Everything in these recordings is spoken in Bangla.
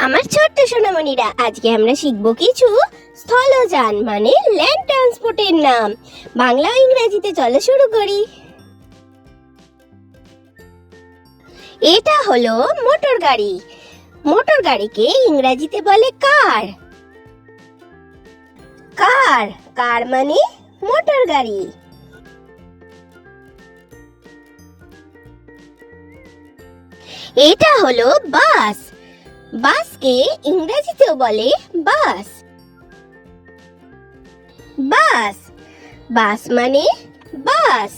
আমার ছোট্ট সোনামণিরা, আজকে আমরা শিখব কিছু স্থলযান মানে ল্যান্ড ট্রান্সপোর্টের নাম। বাংলা ও ইংরেজিতে। চলো শুরু করি। এটা হলো মোটর গাড়ি। মোটর গাড়িকে ইংরেজিতে বলে কার। কার কার মানে মোটর গাড়ি। এটা হলো বাস। বাসকে ইংরেজিতেও বলে বাস। বাস বাস মানে বাস।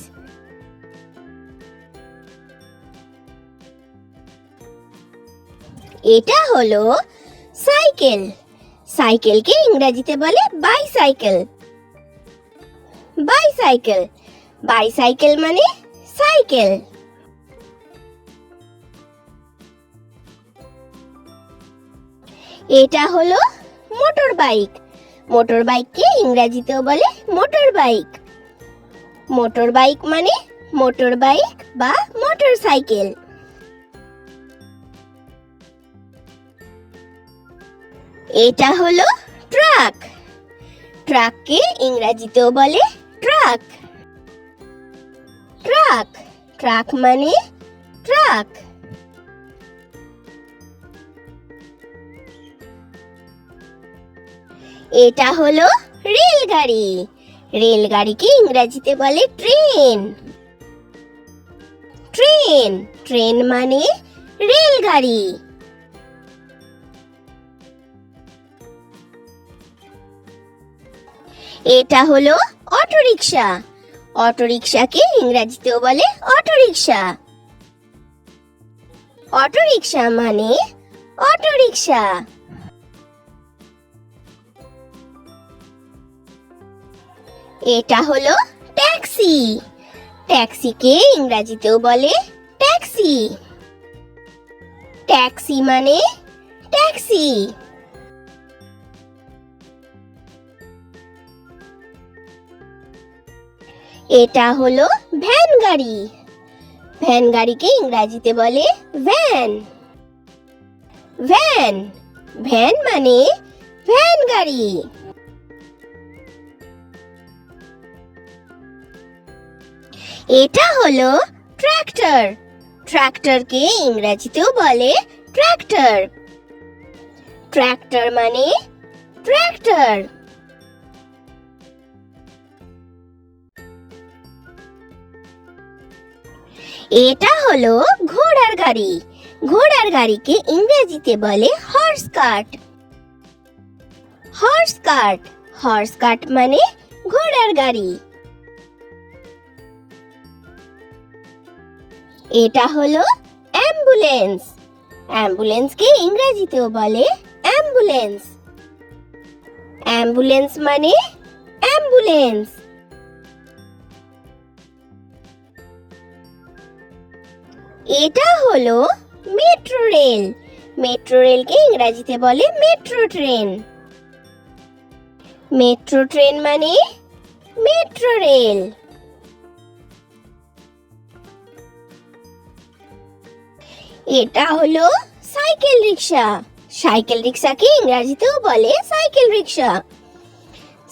এটা হলো সাইকেল। সাইকেলকে ইংরেজিতে বলে বাইসাইকেল। বাইসাইকেল বাইসাইকেল মানে সাইকেল। এটা হলো মোটর বাইক। মোটর বাইককে ইংরেজিতেও বলে মোটর বাইক। মোটর বাইক মানে মোটর বাইক বা মোটর সাইকেল। এটা হলো ট্রাক। ট্রাককে ইংরেজিতেও বলে ট্রাক। ট্রাক ট্রাক মানে ট্রাক। এটা হলো রেলগাড়ি। রেলগাড়িকে ইংরেজিতে বলে ট্রেন। ট্রেন ট্রেন মানে রেলগাড়ি। এটা হলো অটোরিকশা। অটোরিকশাকে ইংরেজিতেও বলে অটোরিকশা। অটোরিকশা মানে অটোরিকশা। এটা হলো ট্যাক্সি। ট্যাক্সিকে ইংরেজিতেও বলে ট্যাক্সি। ট্যাক্সি মানে ট্যাক্সি। এটা হলো ভ্যান গাড়ি। ভ্যান গাড়িকে ইংরেজিতে বলে ভ্যান। ভ্যান ভ্যান মানে ভ্যান গাড়ি। এটা হলো ট্রাক্টর। ট্রাক্টরকে ইংরেজিতেও বলে ট্রাক্টর। ট্রাক্টর মানে ট্রাক্টর। এটা হলো ঘোড়ার গাড়ি। ঘোড়ার গাড়িকে ইংরেজিতে বলে horse cart. Horse cart horse cart মানে ঘোড়ার গাড়ি। এটা হলো অ্যাম্বুলেন্স। অ্যাম্বুলেন্সকে ইংরেজিতেও বলে অ্যাম্বুলেন্স। অ্যাম্বুলেন্স মানে অ্যাম্বুলেন্স। এটা হলো মেট্রো রেল। মেট্রো রেলকে ইংরেজিতে বলে মেট্রো ট্রেন। মেট্রো ট্রেন মানে মেট্রো রেল। এটা হলো সাইকেল রিক্সা। সাইকেল রিক্সাকে ইংরেজিতেও বলে সাইকেল রিক্সা।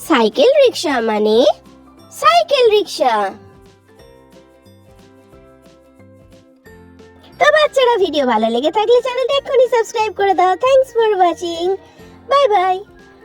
সাইকেল রিক্সা মানে সাইকেল রিক্সা। তো বাচ্চারা, ভিডিও ভালো লেগে থাকলে চ্যানেলটা এক্ষুনি সাবস্ক্রাইব করে দাও। Thanks for watching. Bye bye.